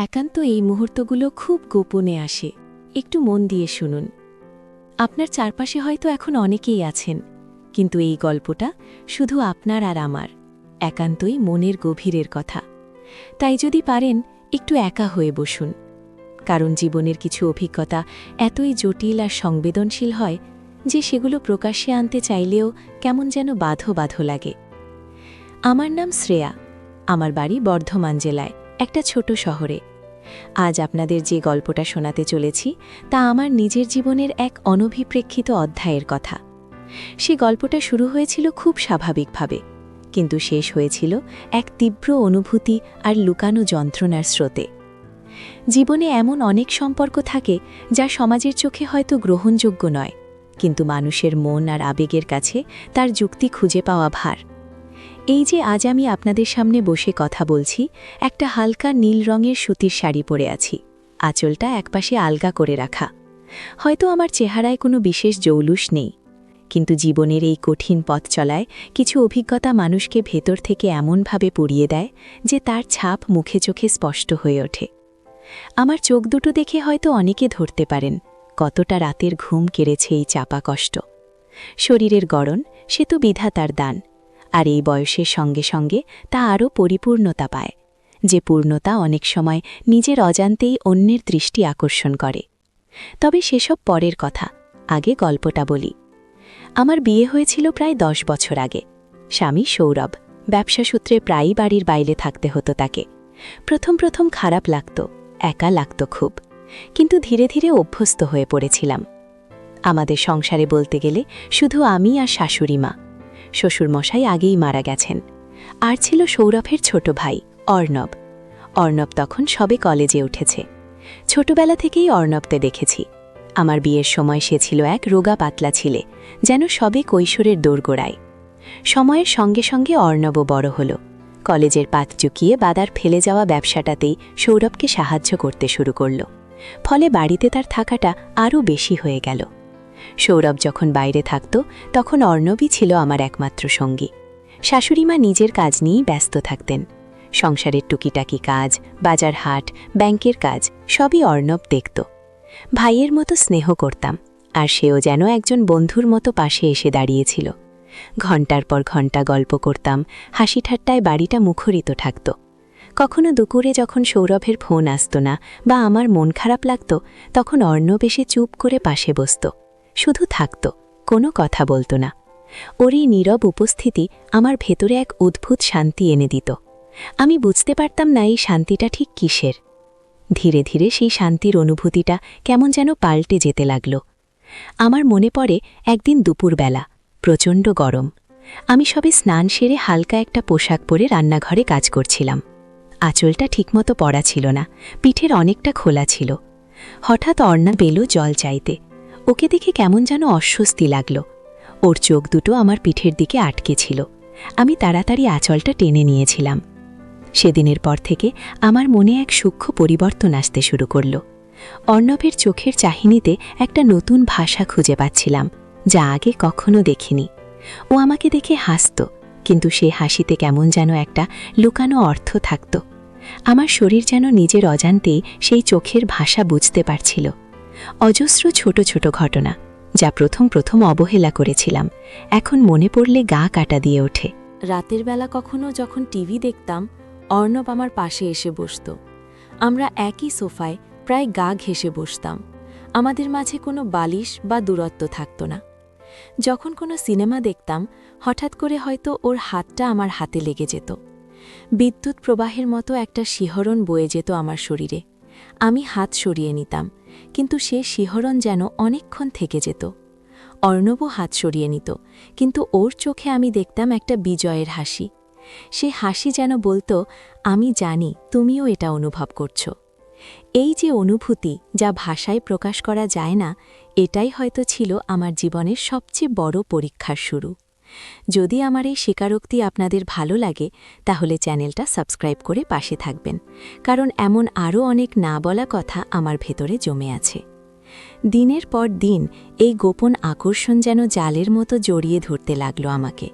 একান্ত এই মুহূর্তগুলো খুব গোপনে আসে। একটু মন দিয়ে শুনুন। আপনার চারপাশে হয়তো এখন অনেকেই আছেন, কিন্তু এই গল্পটা শুধু আপনার আর আমার একান্তই মনের গভীরের কথা। তাই যদি পারেন একটু একা হয়ে বসুন, কারণ জীবনের কিছু অভিজ্ঞতা এতই জটিল আর সংবেদনশীল হয় যে সেগুলো প্রকাশ্যে আনতে চাইলেও কেমন যেন বাধো বাধো লাগে। আমার নাম শ্রেয়া। আমার বাড়ি বর্ধমান জেলায় একটা ছোট শহরে। আজ আপনাদের যে গল্পটা শোনাতে চলেছি তা আমার নিজের জীবনের এক অনভিপ্রেক্ষিত অধ্যায়ের কথা। সে গল্পটা শুরু হয়েছিল খুব স্বাভাবিকভাবে, কিন্তু শেষ হয়েছিল এক তীব্র অনুভূতি আর লুকানো যন্ত্রণার স্রোতে। জীবনে এমন অনেক সম্পর্ক থাকে যা সমাজের চোখে হয়তো গ্রহণযোগ্য নয়, কিন্তু মানুষের মন আর আবেগের কাছে তার যুক্তি খুঁজে পাওয়া ভার। এই যে আজ আমি আপনাদের সামনে বসে কথা বলছি, একটা হালকা নীল রঙের সুতির শাড়ি পরে আছি, আঁচলটা একপাশে আলগা করে রাখা। হয়তো আমার চেহারায় কোনো বিশেষ জৌলুস নেই, কিন্তু জীবনের এই কঠিন পথ চলায় কিছু অভিজ্ঞতা মানুষকে ভেতর থেকে এমনভাবে পুড়িয়ে দেয় যে তার ছাপ মুখে চোখে স্পষ্ট হয়ে ওঠে। আমার চোখ দুটো দেখে হয়তো অনেকে ধরতে পারেন কতটা রাতের ঘুম কেড়েছে এই চাপা কষ্ট। শরীরের গড়ন সে তো বিধাতার দান, আর এই বয়সের সঙ্গে সঙ্গে তা আরও পরিপূর্ণতা পায়, যে পূর্ণতা অনেক সময় নিজের অজান্তেই অন্যের দৃষ্টি আকর্ষণ করে। তবে সেসব পরের কথা, আগে গল্পটা বলি। আমার বিয়ে হয়েছিল প্রায় 10 বছর আগে। স্বামী সৌরভ, ব্যবসা সূত্রে প্রায়ই বাড়ির বাইরে থাকতে হতো তাকে। প্রথম প্রথম খারাপ লাগত, একা লাগত খুব, কিন্তু ধীরে ধীরে অভ্যস্ত হয়ে পড়েছিলাম। আমাদের সংসারে বলতে গেলে শুধু আমি আর শাশুড়ি মা। শ্বশুরমশাই আগেই মারা গেছেন। আর ছিল সৌরভের ছোট ভাই অর্ণব। অর্ণব তখন সবে কলেজে উঠেছে। ছোটবেলা থেকেই অর্ণবকে দেখেছি। আমার বিয়ের সময় সে ছিল এক রোগা পাতলা ছেলে, যেন সবে কৈশোরের দোরগোড়ায়। সময়ের সঙ্গে সঙ্গে অর্ণবও বড় হল। কলেজের পাত চুকিয়ে বাদার ফেলে যাওয়া ব্যবসাটাতেই সৌরভকে সাহায্য করতে শুরু করল। ফলে বাড়িতে তার থাকাটা আরও বেশি হয়ে গেল। সৌরভ যখন বাইরে থাকত তখন অর্ণবই ছিল আমার একমাত্র সঙ্গী। শাশুড়িমা নিজের কাজ নিয়েই ব্যস্ত থাকতেন। সংসারের টুকিটাকি কাজ, বাজার হাট, ব্যাংকের কাজ সবই অর্ণব দেখত। ভাইয়ের মতো স্নেহ করতাম, আর সেও যেন একজন বন্ধুর মতো পাশে এসে দাঁড়িয়েছিল। ঘণ্টার পর ঘণ্টা গল্প করতাম, হাসি ঠাট্টায় বাড়িটা মুখরিত থাকত। কখনো দুপুরে যখন সৌরভের ফোন আসত না বা আমার মন খারাপ লাগত, তখন অর্ণব এসে চুপ করে পাশে বসত, শুধু থাকত, কোনো কথা বলত না। ওর এই নীরব উপস্থিতি আমার ভেতরে এক অদ্ভুত শান্তি এনে দিত। আমি বুঝতে পারতাম না এই শান্তিটা ঠিক কিসের। ধীরে ধীরে সেই শান্তির অনুভূতিটা কেমন যেন পাল্টে যেতে লাগল। আমার মনে পড়ে একদিন দুপুরবেলা, প্রচণ্ড গরম। আমি সবে স্নান সেরে হালকা একটা পোশাক পরে রান্নাঘরে কাজ করছিলাম। আঁচলটা ঠিকমতো পরা ছিল না, পিঠের অনেকটা খোলা ছিল। হঠাৎ অর্ণব এলো জল চাইতে। ওকে দেখে কেমন যেন অস্বস্তি লাগল। ওর চোখ দুটো আমার পিঠের দিকে আটকে ছিল। আমি তাড়াতাড়ি আঁচলটা টেনে নিয়েছিলাম। সেদিনের পর থেকে আমার মনে এক সূক্ষ্ম পরিবর্তন আসতে শুরু করল। অর্ণবের চোখের চাহনিতে একটা নতুন ভাষা খুঁজে পাচ্ছিলাম, যা আগে কখনো দেখিনি। ও আমাকে দেখে হাসত, কিন্তু সে হাসিতে কেমন যেন একটা লুকানো অর্থ থাকত। আমার শরীর যেন নিজের অজান্তেই সেই চোখের ভাষা বুঝতে পারছিল। অজস্র ছোট ছোট ঘটনা, যা প্রথম প্রথম অবহেলা করেছিলাম, এখন মনে পড়লে গা কাটা দিয়ে ওঠে। রাতের বেলা কখনো যখন টিভি দেখতাম, অর্ণব আমার পাশে এসে বসত। আমরা একই সোফায় প্রায় গা ঘেঁষে বসতাম। আমাদের মাঝে কোনো বালিশ বা দূরত্ব থাকত না। যখন কোনো সিনেমা দেখতাম, হঠাৎ করে হয়তো ওর হাতটা আমার হাতে লেগে যেত। বিদ্যুৎ প্রবাহের মতো একটা শিহরণ বয়ে যেত আমার শরীরে। আমি হাত সরিয়ে নিতাম, কিন্তু সে শিহরণ যেন অনেকক্ষণ থেকে যেত। অর্ণবও হাত সরিয়ে নিত, কিন্তু ওর চোখে আমি দেখতাম একটা বিজয়ের হাসি। সে হাসি যেন বলতো, আমি জানি তুমিও এটা অনুভব করছো। এই যে অনুভূতি, যা ভাষায় প্রকাশ করা যায় না, এটাই হয়তো ছিল আমার জীবনের সবচেয়ে বড় পরীক্ষার শুরু। যদি আমার এই স্বীকারোক্তি আপনাদের ভালো লাগে, তাহলে চ্যানেলটা সাবস্ক্রাইব করে পাশে থাকবেন, কারণ এমন আরও অনেক না বলা কথা আমার ভেতরে জমে আছে। দিনের পর দিন এই গোপন আকর্ষণ যেন জালের মতো জড়িয়ে ধরতে লাগলো আমাকে।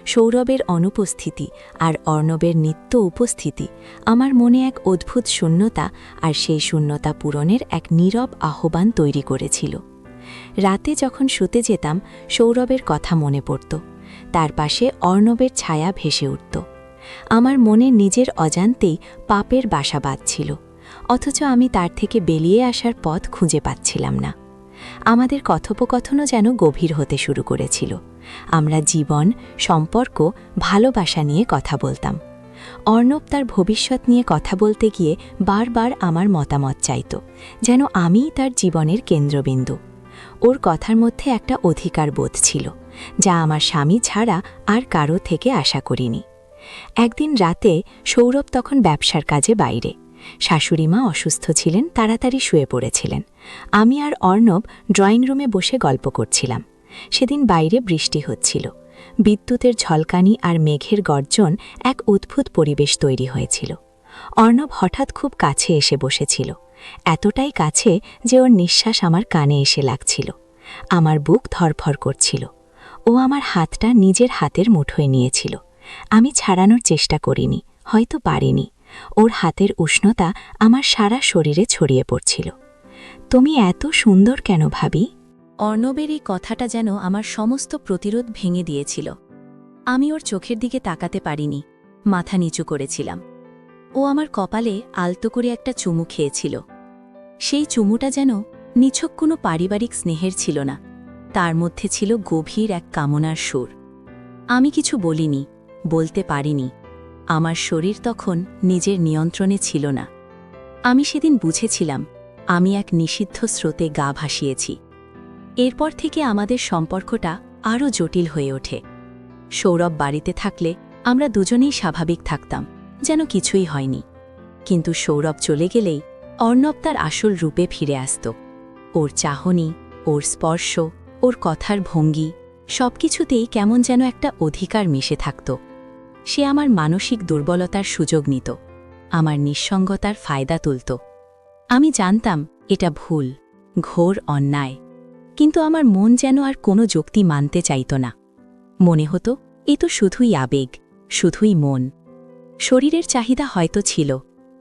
সৌরভের অনুপস্থিতি আর অর্ণবের নিত্য উপস্থিতি আমার মনে এক অদ্ভুত শূন্যতা আর সেই শূন্যতা পূরণের এক নীরব আহ্বান তৈরি করেছিল। রাতে যখন শুতে যেতাম সৌরভের কথা মনে পড়ত, তার পাশে অর্ণবের ছায়া ভেসে উঠত। আমার মনে নিজের অজান্তেই পাপের বাসা বাঁধছিল, অথচ আমি তার থেকে বেরিয়ে আসার পথ খুঁজে পাচ্ছিলাম না। আমাদের কথোপকথনও যেন গভীর হতে শুরু করেছিল। আমরা জীবন, সম্পর্ক, ভালোবাসা নিয়ে কথা বলতাম। অর্ণব তার ভবিষ্যৎ নিয়ে কথা বলতে গিয়ে বারবার আমার মতামত চাইত, যেন আমিই তার জীবনের কেন্দ্রবিন্দু। ওর কথার মধ্যে একটা অধিকার বোধ ছিল, যা আমার স্বামী ছাড়া আর কারো থেকে আশা করিনি। একদিন রাতে সৌরভ তখন ব্যবসার কাজে বাইরে, শাশুড়িমা অসুস্থ ছিলেন, তাড়াতাড়ি শুয়ে পড়েছিলেন। আমি আর অর্ণব ড্রয়িং রুমে বসে গল্প করছিলাম। সেদিন বাইরে বৃষ্টি হচ্ছিল, বিদ্যুতের ঝলকানি আর মেঘের গর্জন এক অদ্ভুত পরিবেশ তৈরি হয়েছিল। অর্ণব হঠাৎ খুব কাছে এসে বসেছিল, এতটাই কাছে যে ওর নিঃশ্বাস আমার কানে এসে লাগছিল। আমার বুক ধরফর করছিল। ও আমার হাতটা নিজের হাতের মুঠোয় নিয়েছিল। আমি ছাড়ানোর চেষ্টা করিনি, হয়তো পারিনি। ওর হাতের উষ্ণতা আমার সারা শরীরে ছড়িয়ে পড়ছিল। তুমি এত সুন্দর কেন ভাবি? অর্ণবের এই কথাটা যেন আমার সমস্ত প্রতিরোধ ভেঙে দিয়েছিল। আমি ওর চোখের দিকে তাকাতে পারিনি, মাথা নিচু করেছিলাম। ও আমার কপালে আলতো করে একটা চুমু খেয়েছিল। সেই চুমুটা যেন নিছক কোনো পারিবারিক স্নেহের ছিল না, তার মধ্যে ছিল গভীর এক কামনার সুর। আমি কিছু বলিনি, বলতে পারিনি। আমার শরীর তখন নিজের নিয়ন্ত্রণে ছিল না। আমি সেদিন বুঝেছিলাম আমি এক নিষিদ্ধ স্রোতে গা ভাসিয়েছি। এরপর থেকে আমাদের সম্পর্কটা আরও জটিল হয়ে ওঠে। সৌরভ বাড়িতে থাকলে আমরা দুজনেই স্বাভাবিক থাকতাম, যেন কিছুই হয়নি। কিন্তু সৌরভ চলে গেলেই অর্ণব তার আসল রূপে ফিরে আসত। ওর চাহনি, ওর স্পর্শ, ওর কথার ভঙ্গি, সবকিছুতেই কেমন যেন একটা অধিকার মিশে থাকত। সে আমার মানসিক দুর্বলতার সুযোগ নিত, আমার নিঃসঙ্গতার ফায়দা তুলত। আমি জানতাম এটা ভুল, ঘোর অন্যায়, কিন্তু আমার মন যেন আর কোনো যুক্তি মানতে চাইত না। মনে হতো এ তো শুধুই আবেগ, শুধুই মন। শরীরের চাহিদা হয়তো ছিল,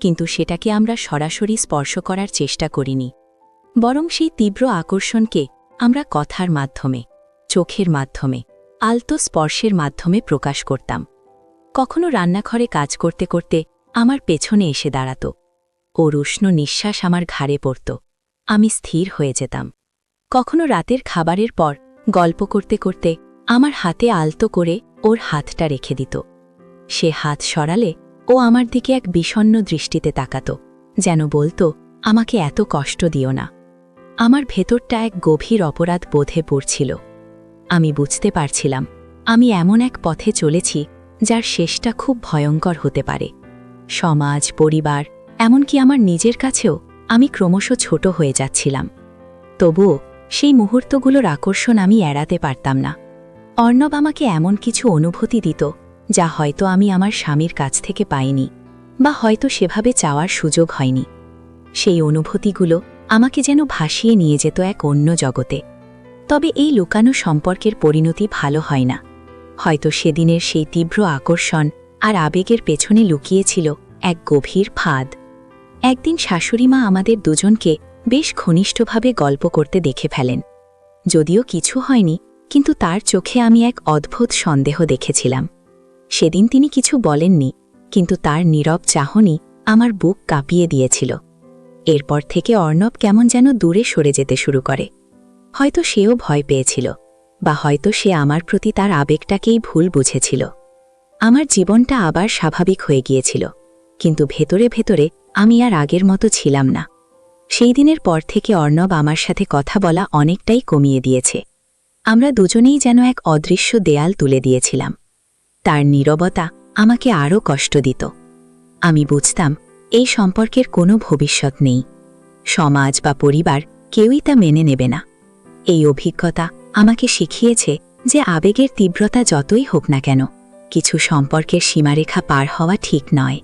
কিন্তু সেটাকে আমরা সরাসরি স্পর্শ করার চেষ্টা করিনি। বরং সেই তীব্র আকর্ষণকে আমরা কথার মাধ্যমে, চোখের মাধ্যমে, আলতো স্পর্শের মাধ্যমে প্রকাশ করতাম। কখনো রান্নাঘরে কাজ করতে করতে আমার পেছনে এসে দাঁড়াত। ওর উষ্ণ নিঃশ্বাস আমার ঘাড়ে পড়ত, আমি স্থির হয়ে যেতাম। কখনো রাতের খাবারের পর গল্প করতে করতে আমার হাতে আলতো করে ওর হাতটা রেখে দিত। সে হাত সরালে ও আমার দিকে এক বিষণ্ণ দৃষ্টিতে তাকাত, যেন বলতো আমাকে এত কষ্ট দিও না। আমার ভেতরটা এক গভীর অপরাধ বোধে পড়ছিল। আমি বুঝতে পারছিলাম আমি এমন এক পথে চলেছি যার শেষটা খুব ভয়ঙ্কর হতে পারে। সমাজ, পরিবার, এমনকি আমার নিজের কাছেও আমি ক্রমশ ছোট হয়ে যাচ্ছিলাম। তবুও সেই মুহূর্তগুলোর আকর্ষণ আমি এড়াতে পারতাম না। অর্ণব আমাকে এমন কিছু অনুভূতি দিত যা হয়তো আমি আমার স্বামীর কাছ থেকে পাইনি, বা হয়তো সেভাবে চাওয়ার সুযোগ হয়নি। সেই অনুভূতিগুলো আমাকে যেন ভাসিয়ে নিয়ে যেত এক অন্য জগতে। তবে এই লুকানো সম্পর্কের পরিণতি ভালো হয় না। হয়তো সেদিনের সেই তীব্র আকর্ষণ আর আবেগের পেছনে লুকিয়েছিল এক গভীর ফাঁদ। একদিন শাশুড়িমা আমাদের দুজনকে বেশ ঘনিষ্ঠভাবে গল্প করতে দেখে ফেলেন। যদিও কিছু হয়নি, কিন্তু তার চোখে আমি এক অদ্ভুত সন্দেহ দেখেছিলাম। সেদিন তিনি কিছু বলেননি, কিন্তু তার নীরব চাহনি আমার বুক কাঁপিয়ে দিয়েছিল। এরপর থেকে অর্ণব কেমন যেন দূরে সরে যেতে শুরু করে। হয়তো সেও ভয় পেয়েছিল, বা হয়তো সে আমার প্রতি তার আবেগটাকেই ভুল বুঝেছিল। আমার জীবনটা আবার স্বাভাবিক হয়ে গিয়েছিল, কিন্তু ভেতরে ভেতরে আমি আর আগের মতো ছিলাম না। সেই দিনের পর থেকে অর্ণব আমার সাথে কথা বলা অনেকটাই কমিয়ে দিয়েছে। আমরা দুজনেই যেন এক অদৃশ্য দেয়াল তুলে দিয়েছিলাম। তার নীরবতা আমাকে আরও কষ্ট দিত। আমি বুঝতাম এই সম্পর্কের কোনো ভবিষ্যৎ নেই। সমাজ বা পরিবার কেউই তা মেনে নেবে না। এই অভিজ্ঞতা আমাকে শিখিয়েছে যে আবেগের তীব্রতা যতই হোক না কেন, কিছু সম্পর্কের সীমারেখা পার হওয়া ঠিক নয়।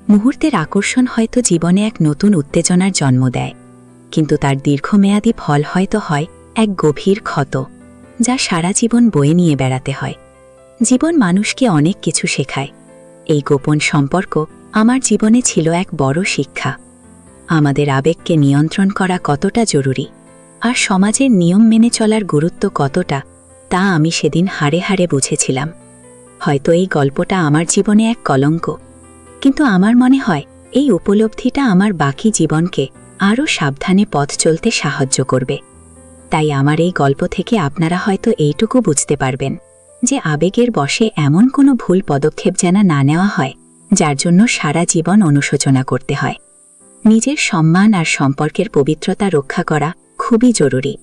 মুহূর্তের আকর্ষণ হয়তো জীবনে এক নতুন উত্তেজনার জন্ম দেয়, কিন্তু তার দীর্ঘমেয়াদী ফল হয়তো হয় এক গভীর ক্ষত, যা সারা জীবন বয়ে নিয়ে বেড়াতে হয়। জীবন মানুষকে অনেক কিছু শেখায়। এই গোপন সম্পর্ক আমার জীবনে ছিল এক বড় শিক্ষা। আমাদের আবেগকে নিয়ন্ত্রণ করা কতটা জরুরি, আর সমাজের নিয়ম মেনে চলার গুরুত্ব কতটা, তা আমি সেদিন হাড়ে হাড়ে বুঝেছিলাম। হয়তো এই গল্পটা আমার জীবনে এক কলঙ্ক, কিন্তু আমার মনে হয় এই উপলব্ধিটা আমার বাকি জীবনকে আরও সাবধানে পথ চলতে সাহায্য করবে। তাই আমার এই গল্প থেকে আপনারা হয়তো এইটুকু বুঝতে পারবেন যে আবেগের বশে এমন কোনো ভুল পদক্ষেপ যেন না নেওয়া হয় যার জন্য সারা জীবন অনুশোচনা করতে হয়। নিজের সম্মান আর সম্পর্কের পবিত্রতা রক্ষা করা খুবই জরুরি।